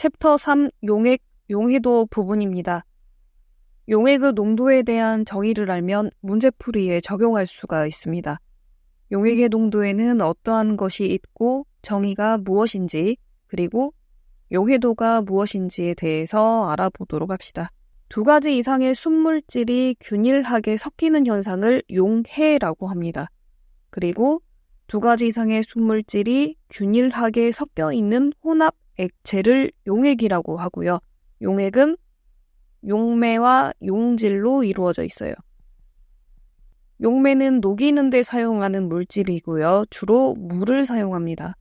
챕터 3 용액, 용해도 부분입니다. 용액의 농도에 대한 정의를 알면 문제풀이에 적용할 수가 있습니다. 용액의 농도에는 어떠한 것이 있고 정의가 무엇인지 그리고 용해도가 무엇인지에 대해서 알아보도록 합시다. 2가지 이상의 순물질이 균일하게 섞이는 현상을 용해라고 합니다. 그리고 2가지 이상의 순물질이 균일하게 섞여 있는 혼합 액체를 용액이라고 하고요. 용액은 용매와 용질로 이루어져 있어요. 용매는 녹이는 데 사용하는 물질이고요. 주로 물을 사용합니다.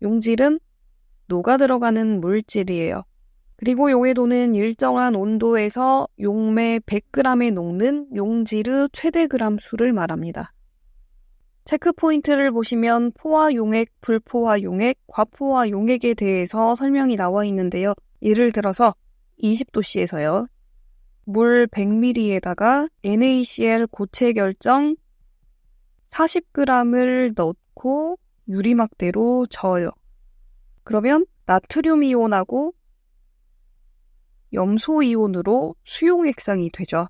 용질은 녹아 들어가는 물질이에요. 그리고 용해도는 일정한 온도에서 용매 100g에 녹는 용질의 최대 그람 수를 말합니다. 체크 포인트를 보시면 포화 용액, 불포화 용액, 과포화 용액에 대해서 설명이 나와 있는데요. 예를 들어서 20도씨에서요. 물 100ml에다가 NaCl 고체 결정 40g을 넣고 유리막대로 저어요. 그러면 나트륨 이온하고 염소 이온으로 수용액상이 되죠.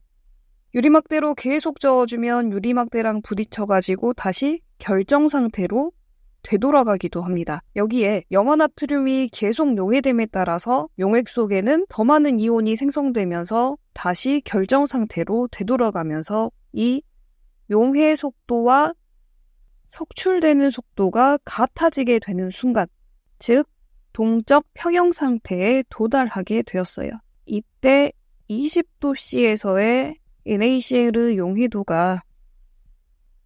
유리막대로 계속 저어주면 유리막대랑 부딪혀가지고 다시 결정 상태로 되돌아가기도 합니다. 여기에 염화나트륨이 계속 용해됨에 따라서 용액 속에는 더 많은 이온이 생성되면서 다시 결정 상태로 되돌아가면서 이 용해 속도와 석출되는 속도가 같아지게 되는 순간, 즉 동적 평형 상태에 도달하게 되었어요. 이때 20도씨에서의 NaCl의 용해도가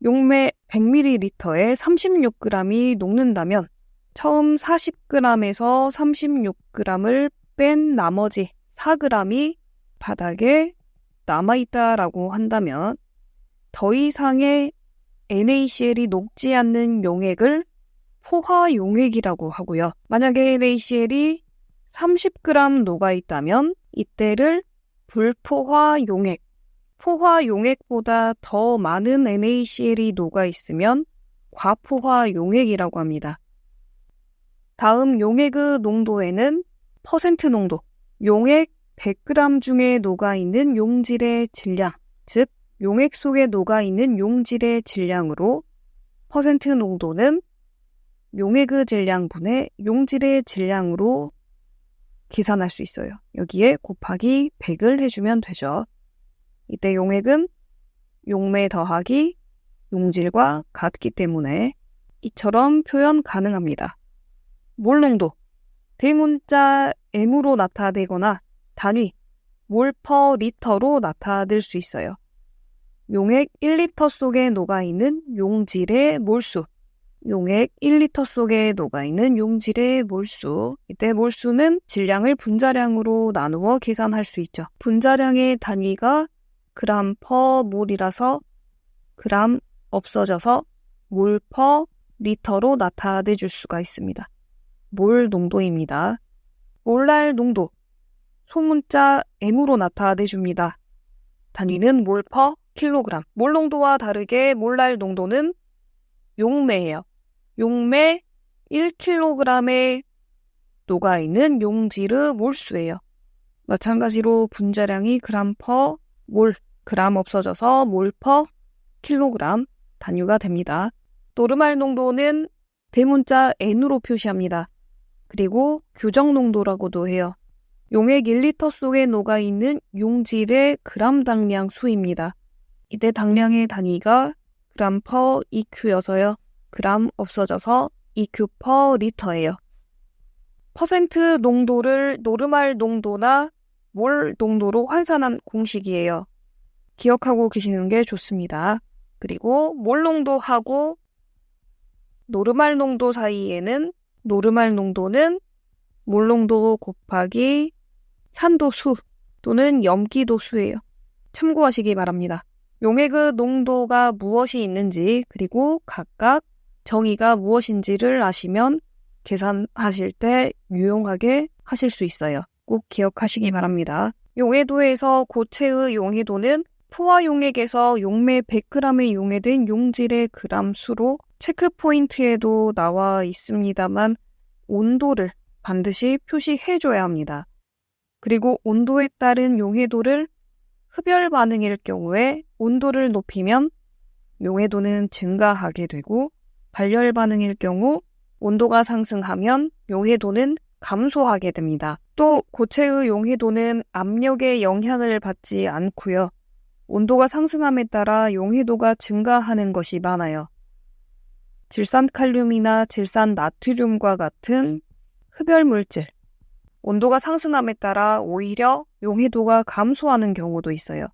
용매 100ml에 36g이 녹는다면 처음 40g에서 36g을 뺀 나머지 4g이 바닥에 남아있다라고 한다면 더 이상의 NaCl이 녹지 않는 용액을 포화 용액이라고 하고요. 만약에 NaCl이 30g 녹아있다면 이때를 불포화 용액, 포화 용액보다 더 많은 NaCl이 녹아있으면 과포화 용액이라고 합니다. 다음 용액의 농도에는 퍼센트 농도, 용액 100g 중에 녹아있는 용질의 질량, 즉 용액 속에 녹아있는 용질의 질량으로 퍼센트 농도는 용액의 질량분의 용질의 질량으로 계산할 수 있어요. 여기에 곱하기 100을 해주면 되죠. 이때 용액은 용매 더하기 용질과 같기 때문에 이처럼 표현 가능합니다. 몰 농도, 대문자 m으로 나타내거나 단위, 몰 퍼 리터로 나타낼 수 있어요. 용액 1리터 속에 녹아있는 용질의 몰수, 용액 1리터 속에 녹아있는 용질의 몰수. 이때 몰수는 질량을 분자량으로 나누어 계산할 수 있죠. 분자량의 단위가 그람 퍼 몰이라서 그람 없어져서 몰 퍼 리터로 나타내 줄 수가 있습니다. 몰 농도입니다. 몰랄 농도, 소문자 m으로 나타내 줍니다. 단위는 몰 퍼 킬로그램. 몰 농도와 다르게 몰랄 농도는 용매예요. 용매 1kg에 녹아있는 용질의 몰수예요. 마찬가지로 분자량이 그람 퍼 몰, 그람 없어져서 몰 퍼 킬로그램 단위가 됩니다. 노르말 농도는 대문자 N으로 표시합니다. 그리고 규정 농도라고도 해요. 용액 1리터 속에 녹아있는 용질의 그람 당량 수입니다. 이때 당량의 단위가 그람 퍼 EQ여서요. 그람 없어져서 EQ 퍼 리터예요. 퍼센트 농도를 노르말 농도나 몰 농도로 환산한 공식이에요. 기억하고 계시는 게 좋습니다. 그리고 몰 농도하고 노르말 농도 사이에는 노르말 농도는 몰 농도 곱하기 산도수 또는 염기도수예요. 참고하시기 바랍니다. 용액의 농도가 무엇이 있는지 그리고 각각 정의가 무엇인지를 아시면 계산하실 때 유용하게 하실 수 있어요. 꼭 기억하시기 바랍니다. 용해도에서 고체의 용해도는 포화 용액에서 용매 100g에 용해된 용질의 그람 수로 체크 포인트에도 나와 있습니다만 온도를 반드시 표시해줘야 합니다. 그리고 온도에 따른 용해도를 흡열 반응일 경우에 온도를 높이면 용해도는 증가하게 되고 발열 반응일 경우 온도가 상승하면 용해도는 감소하게 됩니다. 또 고체의 용해도는 압력의 영향을 받지 않고요. 온도가 상승함에 따라 용해도가 증가하는 것이 많아요. 질산칼륨이나 질산나트륨과 같은 흡열물질, 온도가 상승함에 따라 오히려 용해도가 감소하는 경우도 있어요.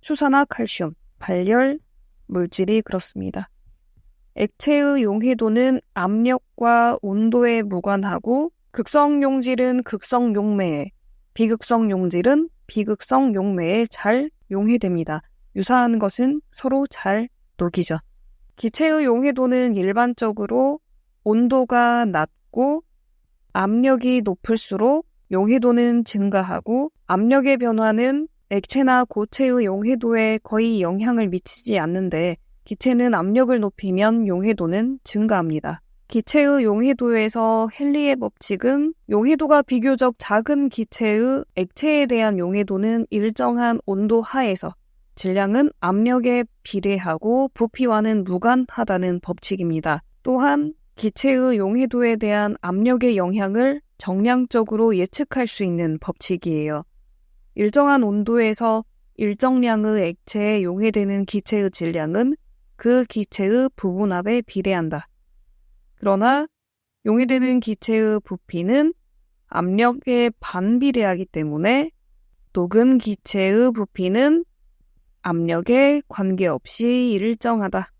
수산화 칼슘, 발열 물질이 그렇습니다. 액체의 용해도는 압력과 온도에 무관하고 극성 용질은 극성 용매에, 비극성 용질은 비극성 용매에 잘 용해됩니다. 유사한 것은 서로 잘 녹이죠. 기체의 용해도는 일반적으로 온도가 낮고 압력이 높을수록 용해도는 증가하고 압력의 변화는 액체나 고체의 용해도에 거의 영향을 미치지 않는데 기체는 압력을 높이면 용해도는 증가합니다. 기체의 용해도에서 헨리의 법칙은 용해도가 비교적 작은 기체의 액체에 대한 용해도는 일정한 온도 하에서 질량은 압력에 비례하고 부피와는 무관하다는 법칙입니다. 또한 기체의 용해도에 대한 압력의 영향을 정량적으로 예측할 수 있는 법칙이에요. 일정한 온도에서 일정량의 액체에 용해되는 기체의 질량은 그 기체의 부분압에 비례한다. 그러나 용해되는 기체의 부피는 압력에 반비례하기 때문에 녹은 기체의 부피는 압력에 관계없이 일정하다.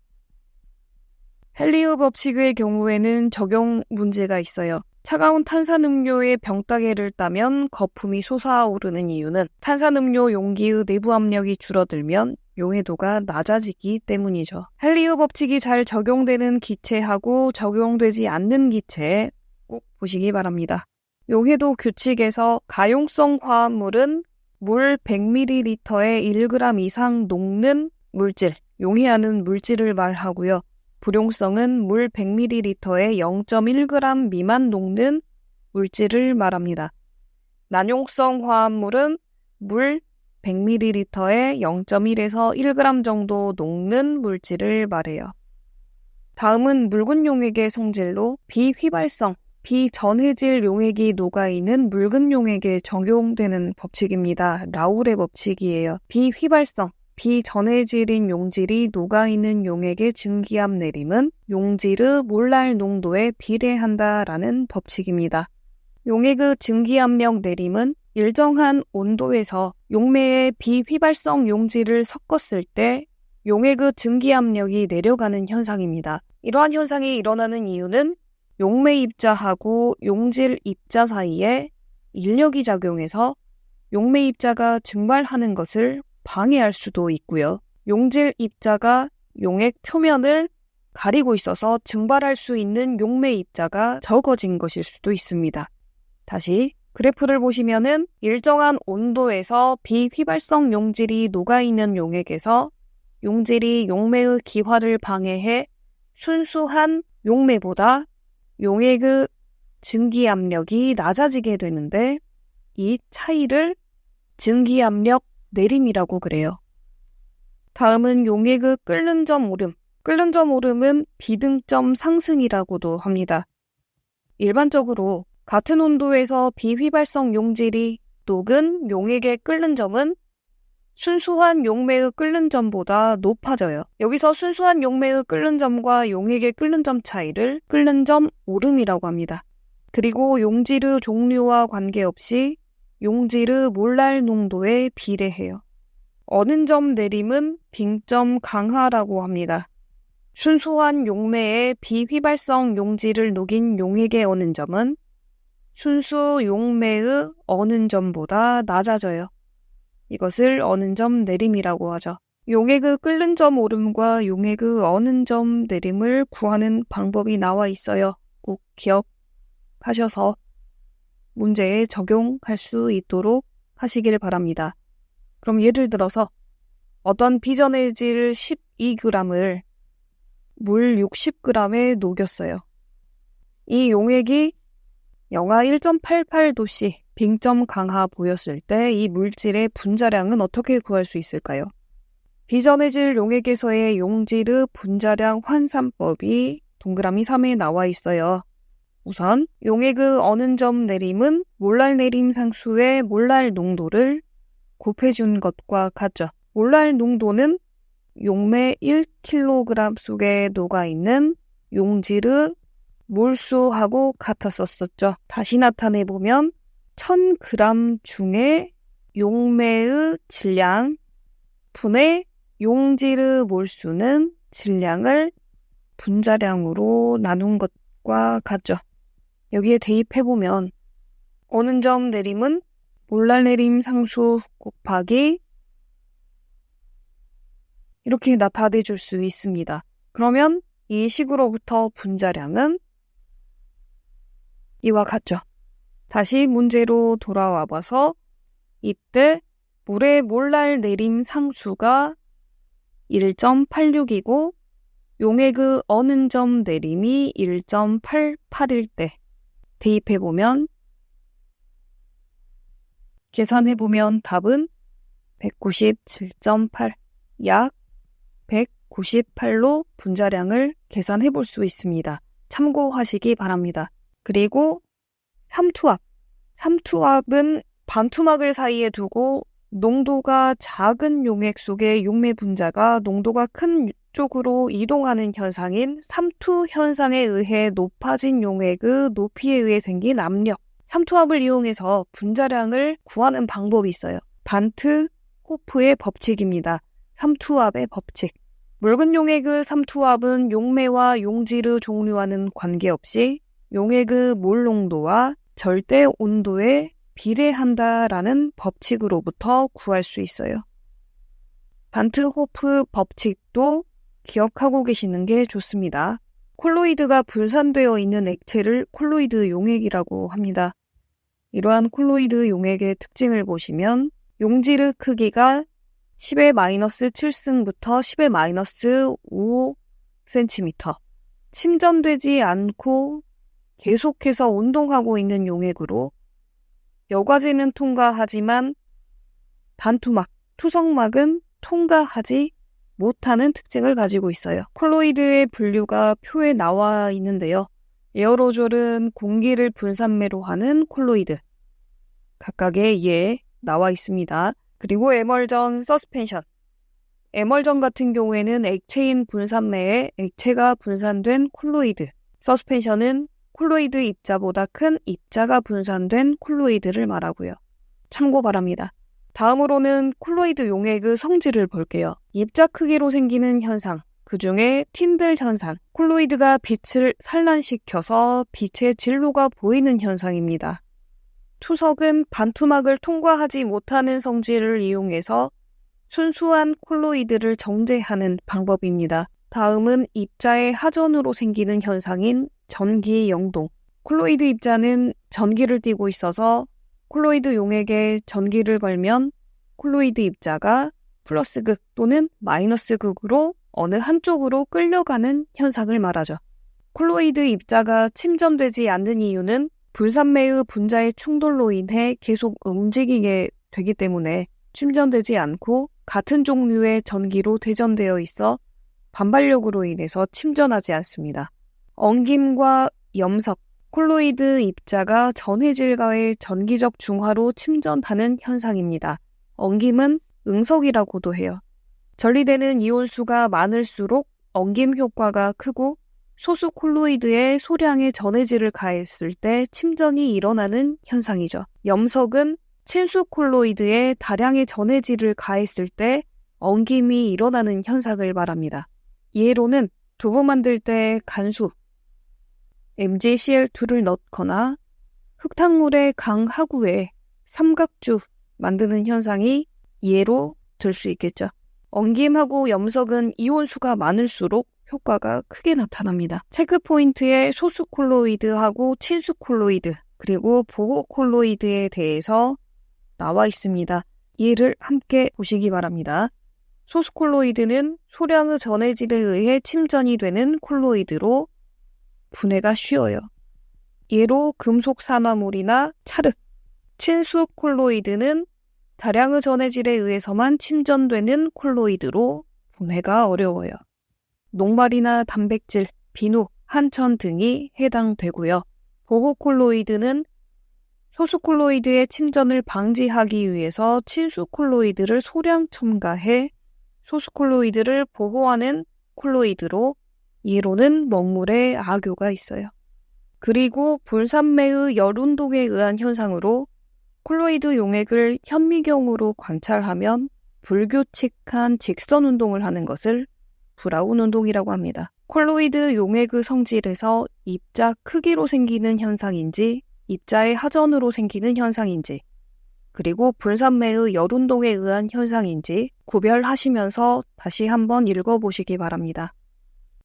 헨리의 법칙의 경우에는 적용 문제가 있어요. 차가운 탄산음료에 병따개를 따면 거품이 솟아오르는 이유는 탄산음료 용기의 내부 압력이 줄어들면 용해도가 낮아지기 때문이죠. 헨리의 법칙이 잘 적용되는 기체하고 적용되지 않는 기체에 꼭 보시기 바랍니다. 용해도 규칙에서 가용성 화합물은 물 100ml에 1g 이상 녹는 물질, 용해하는 물질을 말하고요. 불용성은 물 100ml에 0.1g 미만 녹는 물질을 말합니다. 난용성 화합물은 물 100ml에 0.1에서 1g 정도 녹는 물질을 말해요. 다음은 묽은 용액의 성질로 비휘발성, 비전해질 용액이 녹아있는 묽은 용액에 적용되는 법칙입니다. 라울의 법칙이에요. 비휘발성, 비전해질인 용질이 녹아있는 용액의 증기압 내림은 용질의 몰랄 농도에 비례한다라는 법칙입니다. 용액의 증기압력 내림은 일정한 온도에서 용매에 비휘발성 용질을 섞었을 때 용액의 증기압력이 내려가는 현상입니다. 이러한 현상이 일어나는 이유는 용매 입자하고 용질 입자 사이에 인력이 작용해서 용매 입자가 증발하는 것을 방해할 수도 있고요. 용질 입자가 용액 표면을 가리고 있어서 증발할 수 있는 용매 입자가 적어진 것일 수도 있습니다. 다시 그래프를 보시면은 일정한 온도에서 비휘발성 용질이 녹아있는 용액에서 용질이 용매의 기화를 방해해 순수한 용매보다 용액의 증기압력이 낮아지게 되는데 이 차이를 증기압력 내림이라고 그래요. 다음은 용액의 끓는 점 오름. 끓는 점 오름은 비등점 상승이라고도 합니다. 일반적으로 같은 온도에서 비휘발성 용질이 녹은 용액의 끓는 점은 순수한 용매의 끓는 점보다 높아져요. 여기서 순수한 용매의 끓는 점과 용액의 끓는 점 차이를 끓는 점 오름이라고 합니다. 그리고 용질의 종류와 관계없이 용질의 몰랄 농도에 비례해요. 어는 점 내림은 빙점 강하라고 합니다. 순수한 용매의 비휘발성 용질을 녹인 용액의 어는 점은 순수 용매의 어는 점보다 낮아져요. 이것을 어는 점 내림이라고 하죠. 용액의 끓는 점 오름과 용액의 어는 점 내림을 구하는 방법이 나와 있어요. 꼭 기억하셔서 문제에 적용할 수 있도록 하시길 바랍니다. 그럼 예를 들어서 어떤 비전해질 12g을 물 60g에 녹였어요. 이 용액이 영하 1.88도씨 빙점 강하 보였을 때 이 물질의 분자량은 어떻게 구할 수 있을까요? 비전해질 용액에서의 용질의 분자량 환산법이 동그라미 3에 나와 있어요. 우선 용액의 어느 점 내림은 몰랄 내림 상수의 몰랄 농도를 곱해준 것과 같죠. 몰랄 농도는 용매 1kg 속에 녹아있는 용질의 몰수하고 같았었죠. 다시 나타내보면 1000g 중에 용매의 질량 분의 용질의 몰수는 질량을 분자량으로 나눈 것과 같죠. 여기에 대입해보면 어느 점 내림은 몰랄 내림 상수 곱하기 이렇게 나타내줄 수 있습니다. 그러면 이 식으로부터 분자량은 이와 같죠. 다시 문제로 돌아와 봐서 이때 물의 몰랄 내림 상수가 1.86이고 용액의 어느 점 내림이 1.88일 때 대입해보면 계산해보면 답은 197.8, 약 198로 분자량을 계산해볼 수 있습니다. 참고하시기 바랍니다. 그리고 삼투압. 삼투압은 반투막을 사이에 두고 농도가 작은 용액 속의 용매 분자가 농도가 큰 쪽으로 이동하는 현상인 삼투 현상에 의해 높아진 용액의 높이에 의해 생긴 압력. 삼투압을 이용해서 분자량을 구하는 방법이 있어요. 반트 호프의 법칙입니다. 삼투압의 법칙. 묽은 용액의 삼투압은 용매와 용질의 종류와는 관계없이 용액의 몰 농도와 절대 온도에 비례한다라는 법칙으로부터 구할 수 있어요. 반트-호프 법칙도 기억하고 계시는 게 좋습니다. 콜로이드가 분산되어 있는 액체를 콜로이드 용액이라고 합니다. 이러한 콜로이드 용액의 특징을 보시면 용질의 크기가 10의 마이너스 7승부터 10의 마이너스 5cm, 침전되지 않고 계속해서 운동하고 있는 용액으로 여과제는 통과하지만 반투막, 투석막은 통과하지 못하는 특징을 가지고 있어요. 콜로이드의 분류가 표에 나와 있는데요. 에어로졸은 공기를 분산매로 하는 콜로이드. 각각의 예에 나와 있습니다. 그리고 에멀전, 서스펜션. 에멀전 같은 경우에는 액체인 분산매에 액체가 분산된 콜로이드. 서스펜션은 콜로이드 입자보다 큰 입자가 분산된 콜로이드를 말하고요. 참고 바랍니다. 다음으로는 콜로이드 용액의 성질을 볼게요. 입자 크기로 생기는 현상, 그 중에 틴들 현상, 콜로이드가 빛을 산란시켜서 빛의 진로가 보이는 현상입니다. 투석은 반투막을 통과하지 못하는 성질을 이용해서 순수한 콜로이드를 정제하는 방법입니다. 다음은 입자의 하전으로 생기는 현상인 전기 영동. 콜로이드 입자는 전기를 띠고 있어서 콜로이드 용액에 전기를 걸면 콜로이드 입자가 플러스 극 또는 마이너스 극으로 어느 한쪽으로 끌려가는 현상을 말하죠. 콜로이드 입자가 침전되지 않는 이유는 분산매의 분자의 충돌로 인해 계속 움직이게 되기 때문에 침전되지 않고 같은 종류의 전기로 대전되어 있어 반발력으로 인해서 침전하지 않습니다. 엉김과 염석, 콜로이드 입자가 전해질과의 전기적 중화로 침전하는 현상입니다. 엉김은 응석이라고도 해요. 전리되는 이온수가 많을수록 엉김 효과가 크고 소수 콜로이드에 소량의 전해질을 가했을 때 침전이 일어나는 현상이죠. 염석은 친수 콜로이드에 다량의 전해질을 가했을 때 엉김이 일어나는 현상을 말합니다. 예로는 두부 만들 때 간수, MgCl2를 넣거나 흙탕물의 강하구에 삼각주 만드는 현상이 예로 들 수 있겠죠. 엉김하고 염석은 이온수가 많을수록 효과가 크게 나타납니다. 체크 포인트에 소수 콜로이드하고 친수 콜로이드 그리고 보호 콜로이드에 대해서 나와 있습니다. 이를 함께 보시기 바랍니다. 소수 콜로이드는 소량의 전해질에 의해 침전이 되는 콜로이드로 분해가 쉬워요. 예로 금속 산화물이나 찰흙, 친수 콜로이드는 다량의 전해질에 의해서만 침전되는 콜로이드로 분해가 어려워요. 녹말이나 단백질, 비누, 한천 등이 해당되고요. 보호 콜로이드는 소수 콜로이드의 침전을 방지하기 위해서 친수 콜로이드를 소량 첨가해 소수 콜로이드를 보호하는 콜로이드로 예로는 먹물에 악효가 있어요. 그리고 불산매의 열운동에 의한 현상으로 콜로이드 용액을 현미경으로 관찰하면 불규칙한 직선 운동을 하는 것을 브라운 운동이라고 합니다. 콜로이드 용액의 성질에서 입자 크기로 생기는 현상인지 입자의 하전으로 생기는 현상인지 그리고 불산매의 열운동에 의한 현상인지 구별하시면서 다시 한번 읽어보시기 바랍니다.